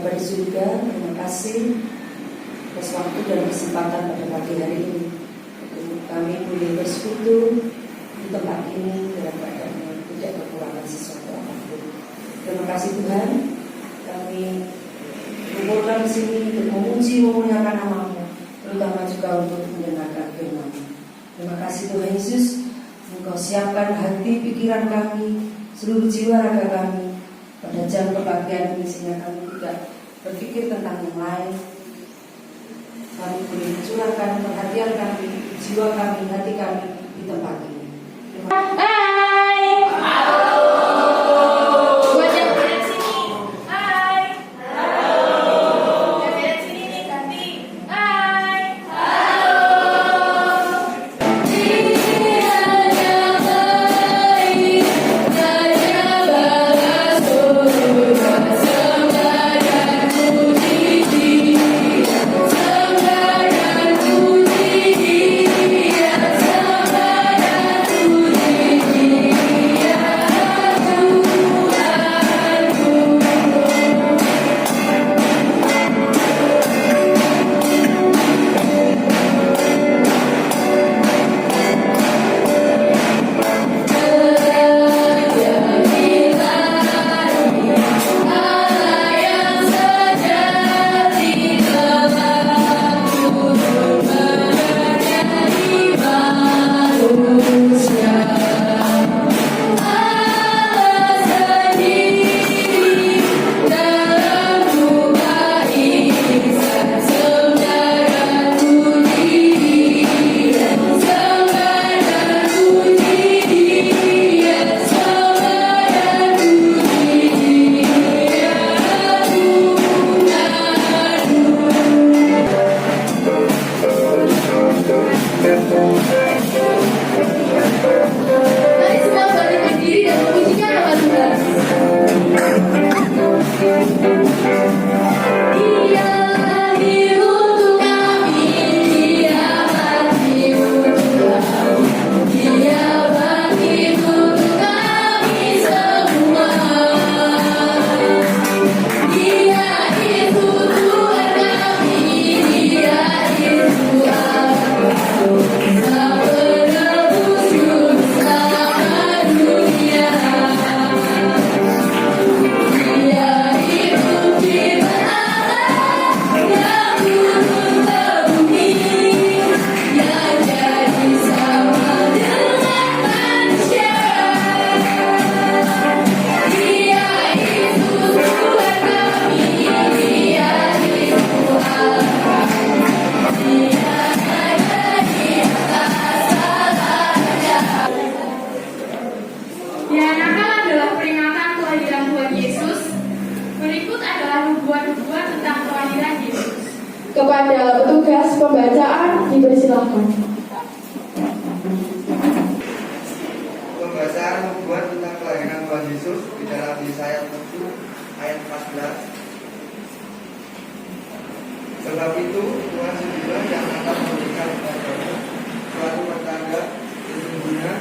Bapa di surga, terima kasih atas waktu dan kesempatan pada pagi hari ini. Kami boleh bersekutu di tempat ini dalam keadaan yang tidak kekurangan sesuatu apapun. Terima kasih Tuhan, kami berkumpulkan di sini untuk memuji memuliakan nama-Mu, terutama juga untuk mendengarkan firman-Mu. Terima kasih Tuhan Yesus, Engkau siapkan hati pikiran kami, seluruh jiwa raga kami pada jam kebahagiaan ini, sehingga kami tidak berpikir tentang yang lain. Kami boleh mencurahkan perhatian kami, jiwa kami, hati kami di tempat ini. Buat yang beres sini, hai. Yang beres sini nih, ganti. Hai. Mari semua balik berdiri dan memujinya nama Tuhan. Dia lahir untuk kami, Dia mati untuk kami, Dia bangkit untuk kami semua. Dia itu Tuhan kami, Dia itu Allah, Sang Penebus juru selamat dunia. Dia itu firman Allah yang turun ke bumi, yang jadi sama dengan manusia. Dia itu Tuhan kami, Dia itu Allah, Dia ada di atas segalanya. Ya, Natal adalah peringatan kelahiran Tuhan Yesus. Berikut adalah nubuat-nubuat tentang kelahiran Yesus. Kepada petugas pembacaan dipersilakan. Pembacaan nubuat tentang kelahiran Tuhan Yesus di dalam Yesaya 7 ayat 14. Sebab itu Tuhan sendirilah yang akan memberikan kepadamu suatu pertanda, sesungguhnya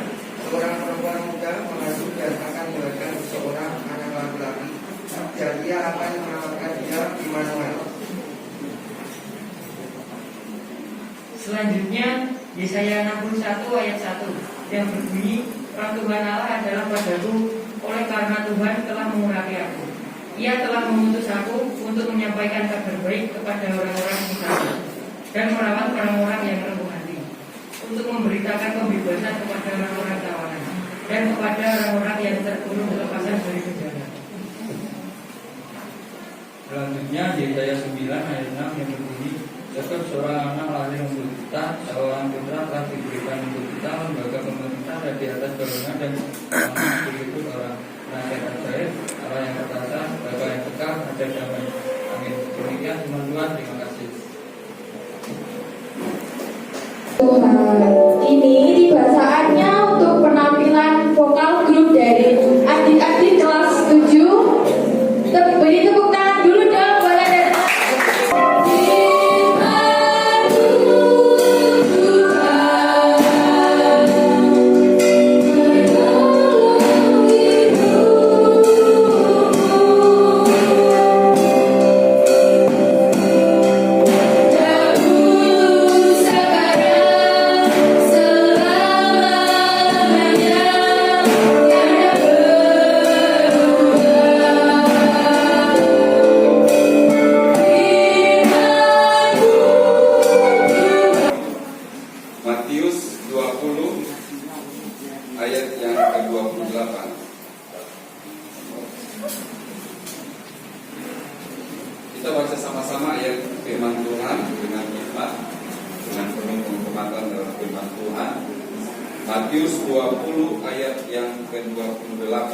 seorang perempuan muda mengandung dan akan melahirkan seorang anak laki-laki, dan ia akan menamakan dia Immanuel. Selanjutnya Yesaya 61 ayat 1 yang berbunyi, Roh Tuhan Allah adalah padaku, oleh karena Tuhan telah mengurapi aku. Ia telah mengutus aku untuk menyampaikan kabar baik kepada orang-orang yang sakit dan merawat orang-orang yang lemah hati, untuk memberitakan pembebasan kepada orang-orang tawanan dan kepada orang-orang yang terkurung lepasan dari penjara. Selanjutnya Yesaya 9 ayat 6 yang berbunyi, sebab seorang anak lahir untuk kita, seorang putra telah diberikan untuk kita, lembaga pemerintah ada di atas golongan, dan anak itu orang penasihat ajaib, Allah yang perkasa, Bapa yang kekal, ada damai. Amin. Demikian firman Tuhan. Terima kasih. Tuhan, ini tiba saatnya untuk penampilan vokal grup dari adik-adik kelas 7. Beri tepuk tangan dulu dong, boleh deh. Kita baca sama-sama ayat firman Tuhan dengan hikmat, dengan penuh penghormatan dalam firman Tuhan. Matius 20 ayat yang ke-28.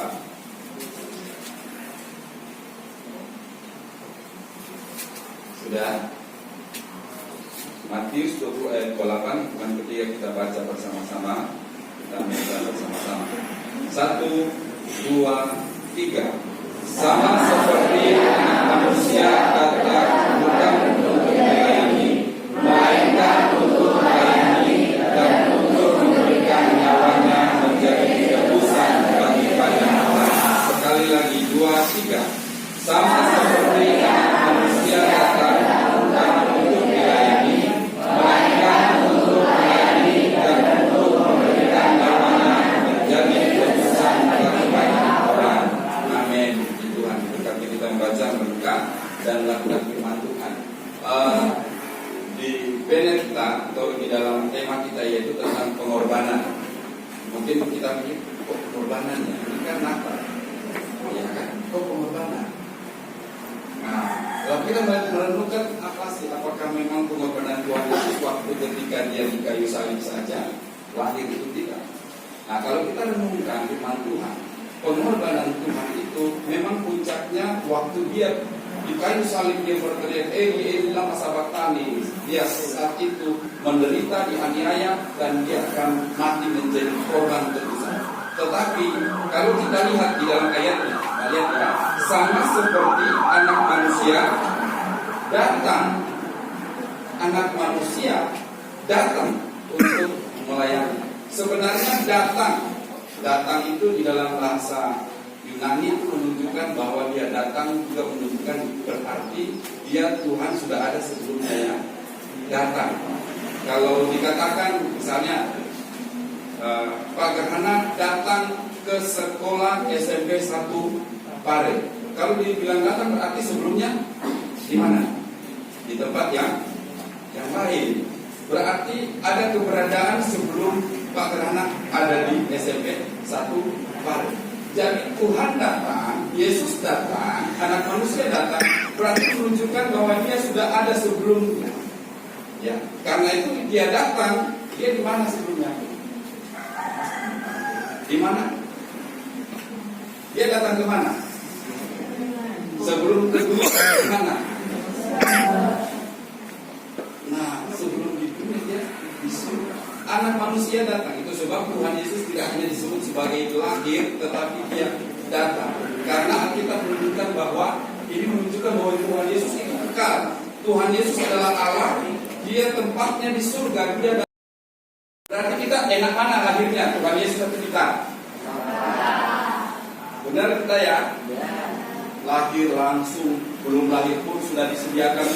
Sudah? Matius 20 ayat 28, dengan ketiga kita baca bersama-sama. Kita baca bersama-sama. 1, 2, 3. Sama seperti anak manusia datang bukan untuk melayani, melainkan untuk melayani dan untuk memberikan nyawanya menjadi tebusan bagi banyak orang. Sekali lagi 2, 3. Sama seperti anak manusia datang bukan untuk melayani, melainkan untuk melayani dan untuk memberikan nyawanya menjadi tebusan bagi banyak orang. Amin. Tuhan berkati kita membaca, berkat dan melakukan firman Tuhan. Di banner kita atau di dalam tema kita yaitu tentang pengorbanan. Mungkin kita mikir, kok pengorbanan ya? Ini kan apa? Ya kan? Kok pengorbanan? Nah, kalau kita merenungkan apa sih? Apakah memang pengorbanan Tuhan Yesus waktu ketika dia di kayu salib saja lahir itu tidak? Nah, kalau kita renungkan firman Tuhan, pengorbanan Tuhan itu memang puncaknya waktu dia di kayu salib, dia berteriak Eli Eli lama sabachthani. Dia saat itu menderita, dianiaya, dan dia akan mati menjadi korban tebusan. Tetapi kalau kita lihat di dalam ayatnya, lihat ya, sama seperti anak manusia datang, anak manusia datang untuk melayani. Sebenarnya datang itu di dalam bahasa Yunani itu menunjukkan bahwa dia datang juga menunjukkan berarti dia Tuhan sudah ada sebelumnya ya datang. Kalau dikatakan misalnya Pak Gerhana datang ke sekolah SMP 1 Pare, kalau dibilang datang berarti sebelumnya di mana? Di tempat yang lain. Berarti ada keberadaan sebelum Pak Gerhana ada di SMP 1 Pare. Jadi Tuhan datang, Yesus datang, anak manusia datang, berarti menunjukkan bahwa dia sudah ada sebelumnya. Ya, karena itu dia datang, dia di mana sebelumnya? Di mana? Dia datang ke mana? Sebelum kedua ke mana? Nah, sebelum di dunia dia di surga. Anak manusia datang, itu sebab Tuhan Yesus tidak hanya disebut sebagai lahir, tetapi dia datang. Karena Alkitab menunjukkan bahwa ini menunjukkan bahwa Tuhan Yesus itu kekal. Tuhan Yesus adalah Allah, dia tempatnya di surga. Dia datang. Berarti kita enak mana lahirnya, Tuhan Yesus atau kita? Benar kita ya? Lahir langsung, belum lahir pun sudah disediakan.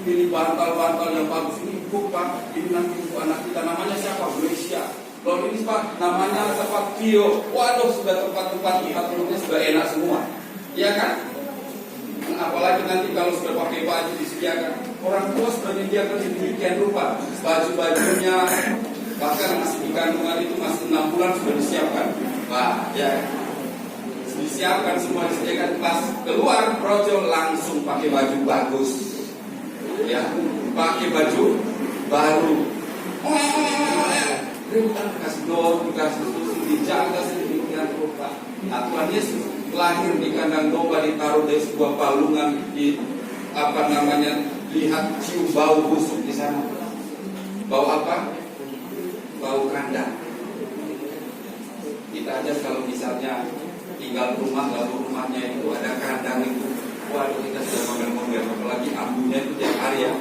Ini bantal-bantal yang bagus, ini ibu Pak, ini nanti ibu anak kita namanya siapa? Gracia. Lalu ini Pak, namanya tempat Tio. Waduh, sudah tempat-tempat tidurnya sudah enak semua. Iya kan? Apalagi nanti kalau sudah pakai baju disediakan, orang tua sudah menyediakan sedemikian rupa baju-bajunya, bahkan masih di kandungan itu masih 6 bulan sudah disiapkan. Wah, ya. Disiapkan semua, disediakan, pas keluar projo langsung pakai baju bagus, ya, pakai baju baru. Rebutan kasih dor, dikasih susu, dijaga sedemikian rupa. Nah, Tuhan Yesus lahir di kandang domba, ditaruh di sebuah palungan, di apa namanya, lihat cium bau busuk di sana. Bau apa? Bau kandang. Kita aja kalau misalnya tinggal rumah, lalu rumahnya itu ada kandang itu, waduh kita sudah makan-makan, apalagi ambunya itu tiap hari ya.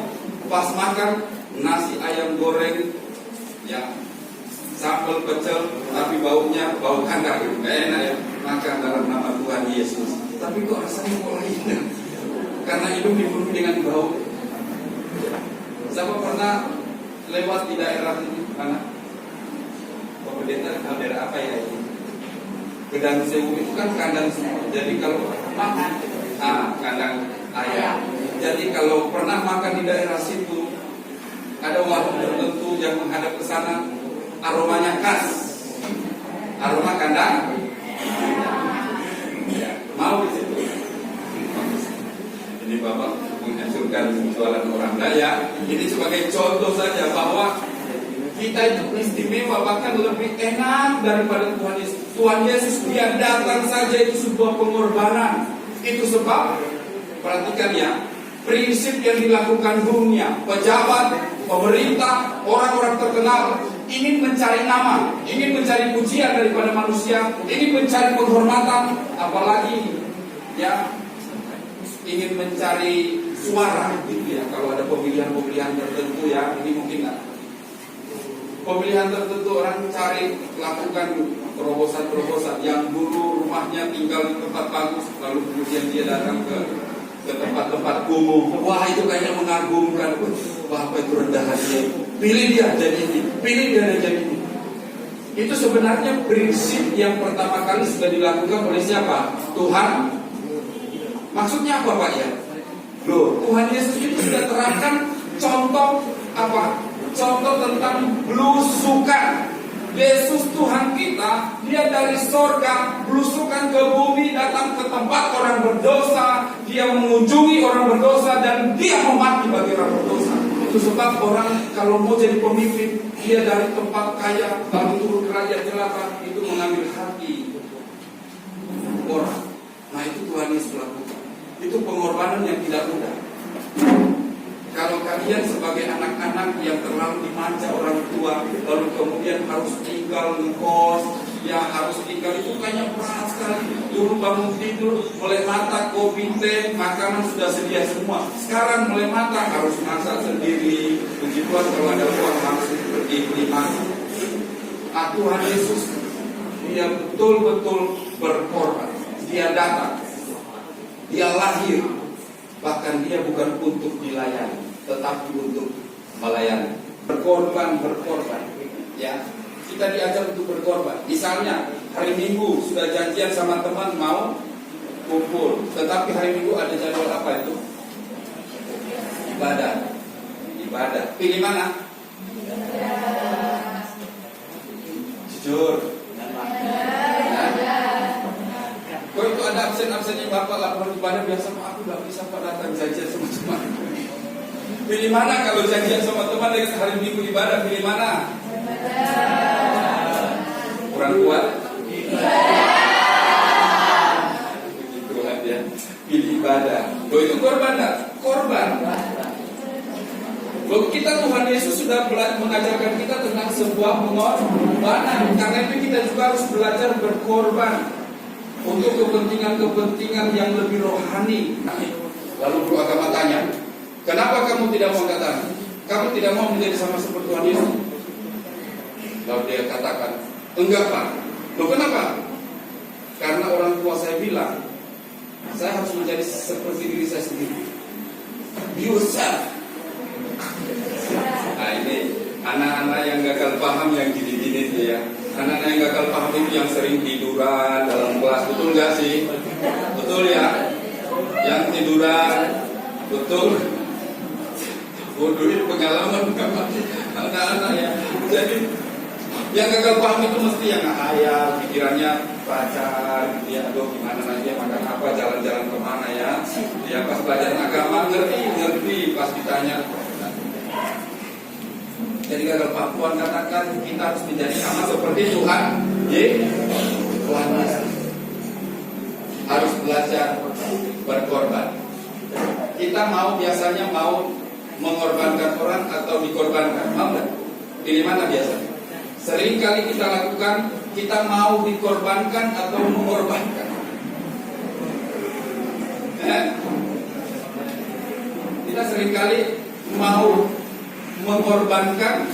Pas makan nasi ayam goreng, ya sambal pecel, tapi baunya bau kandang itu nggak enak ya. Makan dalam nama Tuhan Yesus, tapi kok rasanya kok lain? Karena hidup dipenuhi dengan bau. Siapa pernah lewat di daerah ini mana? Pendeta daerah apa ya itu? Gedang Sewu itu kan kandang semua. Jadi kalau makan, kandang ayam. Jadi kalau pernah makan di daerah situ, ada warung tertentu yang menghadap ke sana, aromanya khas, aroma kandang. Ya, mau di situ. Ini Bapak menghancurkan jualan orang. Nah ya, ini sebagai contoh saja bahwa kita itu istimewa, bahkan lebih enak daripada Tuhan Yesus. Tuhan Yesus dia datang saja itu sebuah pengorbanan. Itu sebab, perhatikan ya, prinsip yang dilakukan dunia, pejabat, pemerintah, orang-orang terkenal ingin mencari nama, ingin mencari pujian daripada manusia, ingin mencari penghormatan, apalagi ya ingin mencari suara gitu ya. Kalau ada pemilihan-pemilihan tertentu ya, ini mungkin nggak. Pemilihan tertentu orang cari lakukan terobosan-terobosan yang dulu rumahnya tinggal di tempat bagus, lalu kemudian dia datang ke tempat-tempat kumuh. Wah, itu kayaknya mengagumkan. Wah, apa itu rendah hati. Pilih dia jadi ini, pilih dia jadi ini. Itu sebenarnya prinsip yang pertama kali sudah dilakukan oleh siapa? Tuhan. Maksudnya apa Pak ya? Loh, Tuhan Yesus itu sudah terangkan contoh apa? Contoh tentang belusukan. Yesus Tuhan kita, dia dari sorga belusukan ke bumi, datang ke tempat orang berdosa, dia mengunjungi orang berdosa dan dia mau mati bagi orang berdosa. Itu sebab orang kalau mau jadi pemimpin, dia dari tempat kaya lalu turun ke rakyat jelata, itu mengambil hati orang. Nah itu Tuhan Yesus lakukan. Itu pengorbanan yang tidak mudah. Kalau kalian sebagai anak-anak yang terlalu dimanja orang tua, lalu kemudian harus tinggal di kos, ya harus tinggal, itu kayaknya berat sekali. Dulu bangun tidur, mulai mata, kopi, teh, makanan sudah sedia semua. Sekarang mulai mata harus masak sendiri. Begituan kalau ada uang harus pergi beli makan. Tuhan Yesus dia betul-betul berkorban. Dia datang, dia lahir. Bahkan dia bukan untuk dilayani, tetapi untuk melayani. Berkorban. Ya, kita diajar untuk berkorban. Misalnya hari Minggu sudah janjian sama teman mau kumpul, tetapi hari Minggu ada jadwal apa itu? Ibadah. Pilih mana? Jujur. Kalau itu ada absen-absennya Bapak laporan ibadah biasa, Pak aku gak bisa Pak datang janjian sama teman. Pilih mana kalau janjian sama teman dengan hari Minggu ibadah, pilih mana? Kurang kuat? Tuhan ya, pilih ibadah. Loh itu korban gak? Korban. Loh kita Tuhan Yesus sudah mengajarkan kita tentang sebuah pengorbanan. Karena itu kita juga harus belajar berkorban untuk kepentingan yang lebih rohani. Lalu guru agama tanya, kenapa kamu tidak mau angkat tangan? Kamu tidak mau menjadi sama seperti Tuhan Yesus? Lalu dia katakan, enggak Pak. Loh kenapa? Karena orang tua saya bilang, saya harus menjadi seperti diri saya sendiri. Be yourself. Nah ini anak-anak yang gagal paham yang gini-gini tuh ya. Anak-anak yang gagal paham itu yang sering tiduran dalam kelas, betul nggak sih? Betul ya? Yang tiduran, betul? Waduh ini pengalaman anak-anak ya. Jadi yang gagal paham itu mesti yang ayah, pikirannya pacar, ya aduh gimana nanti makan apa, jalan-jalan kemana ya? Ya pas pelajaran agama ngerti, pas ditanya. Jadi gagal paham Tuhan katakan kita harus menjadi sama seperti Tuhan. Tuhan Yesus harus belajar berkorban. Kita biasanya mau mengorbankan orang atau dikorbankan? Mau nggak? Pilih mana biasanya? Sering kali kita lakukan, kita mau dikorbankan atau mengorbankan. Kita sering kali mau mengorbankan,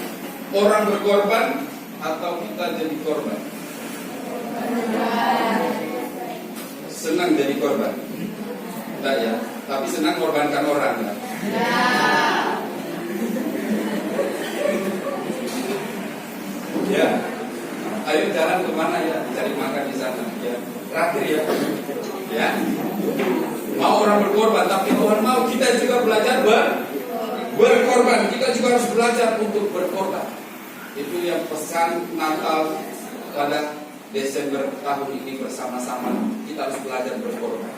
orang berkorban, atau kita jadi korban. Senang jadi korban? Enggak ya, tapi senang korbankan orang ya? Ya, ayo jalan kemana ya, cari makan di sana ya. Terakhir ya, mau orang berkorban, tapi Tuhan mau kita juga belajar berkorban. Kita juga harus belajar untuk berkorban. Itu yang pesan Natal pada Desember tahun ini bersama-sama. Kita harus belajar berkorban.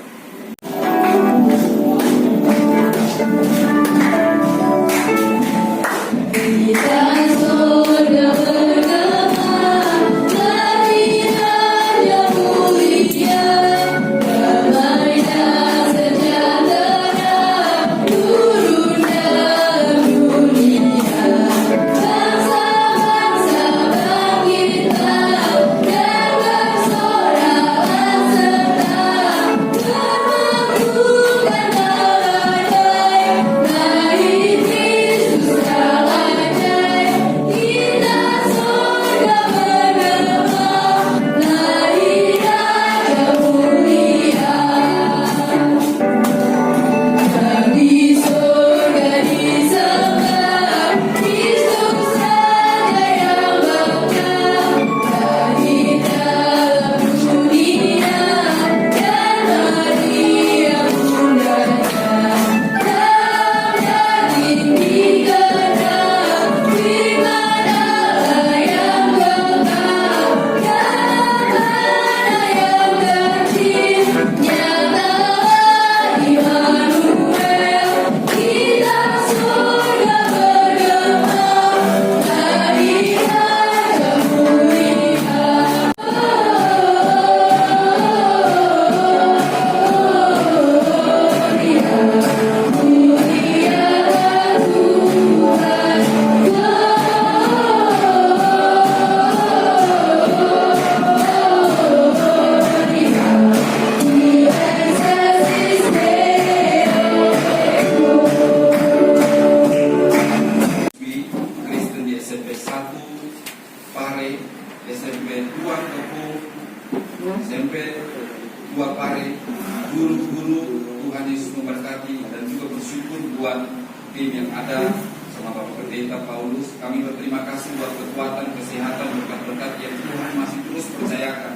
guru-guru. Tuhan Yesus memberkati dan juga bersyukur buat tim yang ada sama Bapak Pendeta Paulus. Kami berterima kasih buat kekuatan, kesehatan, berkat-berkat yang Tuhan masih terus percayakan,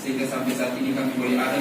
sehingga sampai saat ini kami boleh ada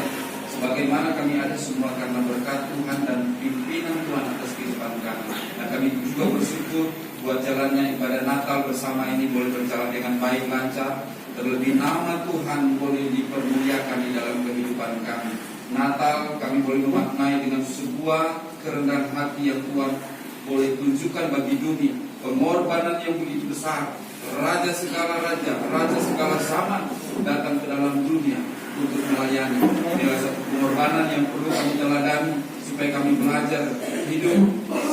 sebagaimana kami ada semua karena berkat Tuhan dan pimpinan Tuhan atas kehidupan kami. Dan kami juga bersyukur buat jalannya ibadah Natal bersama ini boleh berjalan dengan baik, lancar. Terlebih nama Tuhan boleh dipermuliakan di dalam kehidupan kami. Natal kami boleh memaknai dengan sebuah kerendahan hati yang Tuhan boleh tunjukkan bagi dunia. Pengorbanan yang begitu besar. Raja segala raja, raja segala zaman datang ke dalam dunia untuk melayani. Inilah satu pengorbanan yang perlu kami teladani supaya kami belajar hidup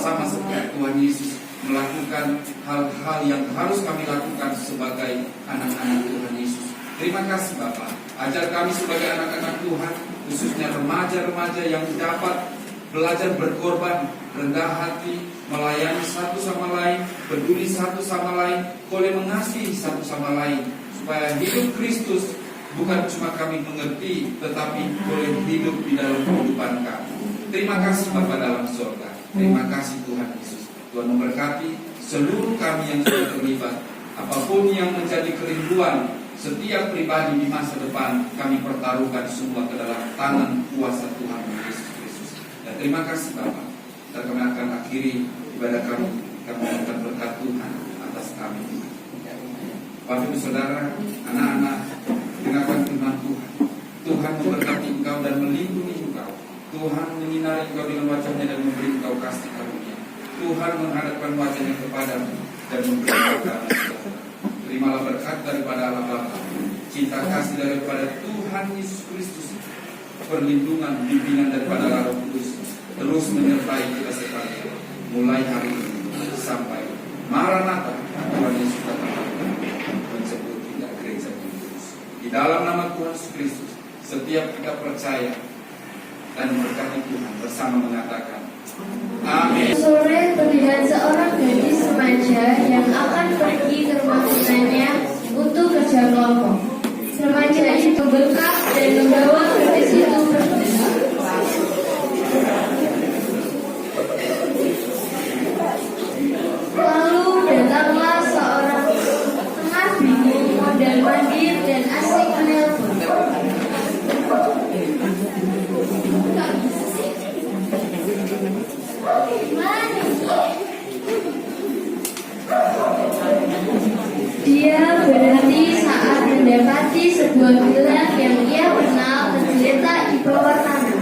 sama seperti Tuhan Yesus, melakukan hal-hal yang harus kami lakukan sebagai anak-anak Tuhan Yesus. Terima kasih Bapak. Ajar kami sebagai anak-anak Tuhan, khususnya remaja-remaja yang dapat belajar berkorban, rendah hati, melayani satu sama lain, peduli satu sama lain, boleh mengasihi satu sama lain, supaya hidup Kristus bukan cuma kami mengerti, tetapi boleh hidup di dalam kehidupan kami. Terima kasih Bapa dalam surga. Terima kasih Tuhan Yesus. Tuhan memberkati seluruh kami yang sudah terlibat. Apapun yang menjadi kerinduan setiap pribadi di masa depan, kami pertaruhkan semua ke dalam tangan kuasa Tuhan Yesus Kristus. Dan terima kasih Bapak. Dan kami akan akhiri ibadah kami. Kami mohonkan berkat Tuhan atas kami. Bapak Ibu Saudara, anak-anak, dengarkan firman Tuhan. Tuhan memberkati engkau dan melindungi engkau. Tuhan menyinari engkau dengan wajahnya dan memberi engkau kasih karunia. Tuhan menghadapkan wajahnya kepadamu dan memberi engkau damai sejahtera. Terimalah berkat daripada Allah Bapa, cinta kasih daripada Tuhan Yesus Kristus, perlindungan, bimbingan daripada Roh Kudus terus menyertai kita sekalian, mulai hari ini sampai Maranatha Tuhan Yesus datang menjemput kita gereja Kudus. Di dalam nama Tuhan Yesus Kristus, setiap kita percaya dan berkati Tuhan bersama mengatakan amin. Sore terlihat seorang gadis remaja yang akan pergi ke rumah tunannya untuk kerja kelompok. Remaja itu bengkak dan membawa gadis itu pergi. Lalu datanglah seorang tengah bingung, modal mandir dan asik menelpon. Dia berhenti saat mendapati sebuah villa yang ia kenal tergeletak di bawah tanah.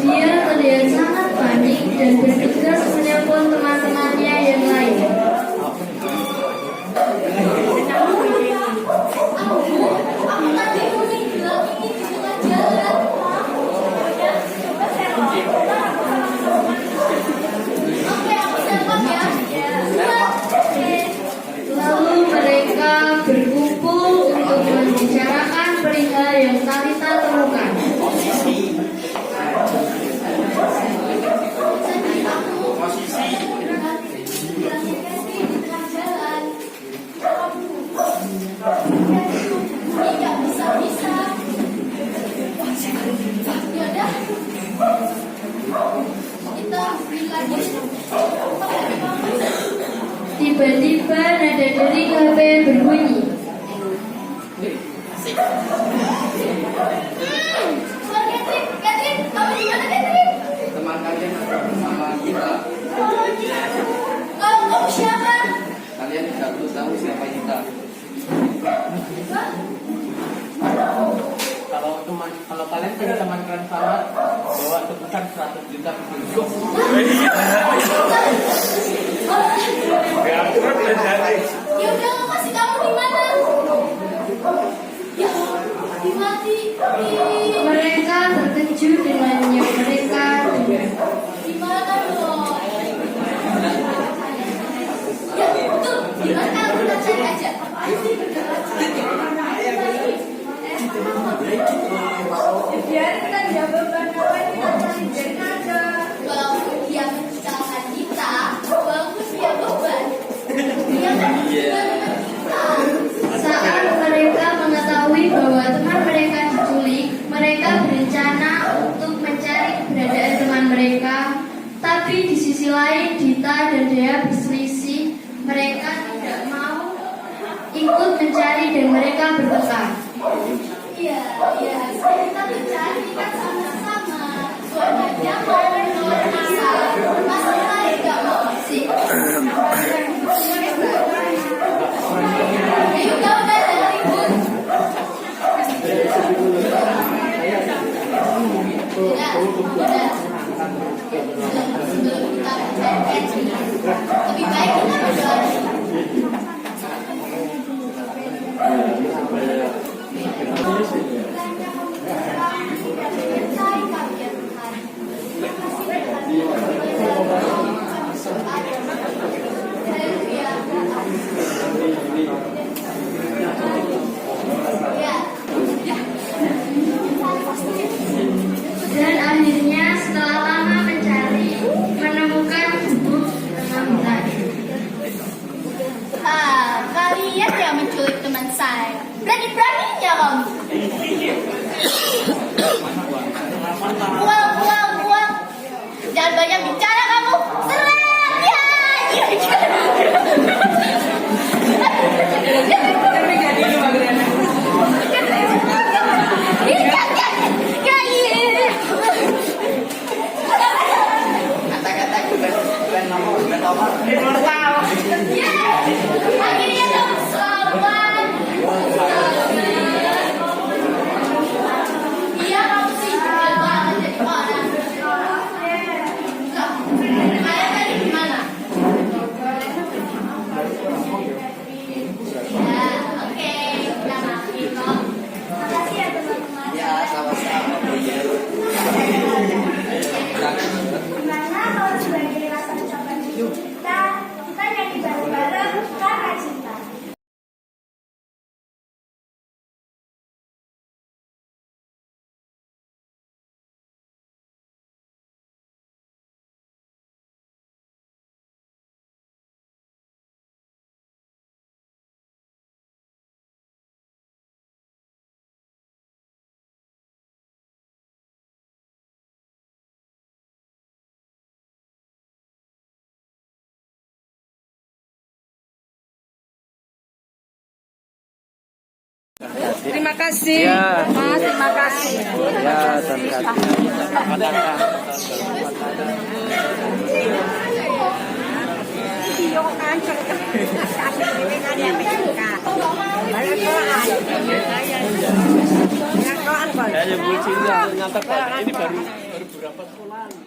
Dia terlihat sangat panik dan bergegas menelpon teman-temannya yang lain. Aku tadi bilang ini di tengah jalan. Oke, aku telepon ya. Lalu mereka berkumpul untuk membicarakan perihal yang Talita temukan. Tiba-tiba nada dering HP berbunyi. Catherine, kamu di mana Catherine? Teman kalian ada bersama kita. Kamu siapa? Kalian tidak perlu tahu siapa kita. Kalau kalian punya teman kalian salah, bawa tebusan 100 juta ke Filipina. Ya udah, aku kasih kamu di mana? Ya, dimati. Mereka terkejut dengan yang mereka dengar. Di mana dong? Ya, betul. Di mana? Kita cari aja. Biarkan dia beban-beban kita cari jenazah. Kalau dia menciptakan kita, bagus dia beban. sisi lain, Dita dan Dea berselisih. Mereka tidak mau ikut mencari dan mereka bertengkar. Iya, kita mencari kan sama-sama. Suaranya mau menolak masa saya nggak mau sih. Ayo kau datang ribut. Udah. Sebelum kita mencari, lebih baik kita berdoa. Dan akhirnya setelah lama mencari, menemukan gubuk tengah hutan. Kalian yang menculik teman saya. Berani-beraninya kamu. Buang. Jangan banyak bicara kamu. Serang! Ya! Akhirnya kamu selamat. Iya kamu sih bener banget jadi orang. Kalian tadi gimana? Ya, oke, kita maafin kok. Makasih ya teman-teman. Ya, sama-sama. Gimana kalau sebagai rasa ucapan kita nyanyi bareng-bareng karena cinta. Terima kasih, Mas. Terima kasih. Ya, Bu Cinta, nyata Pak. Ini baru berapa sekolah?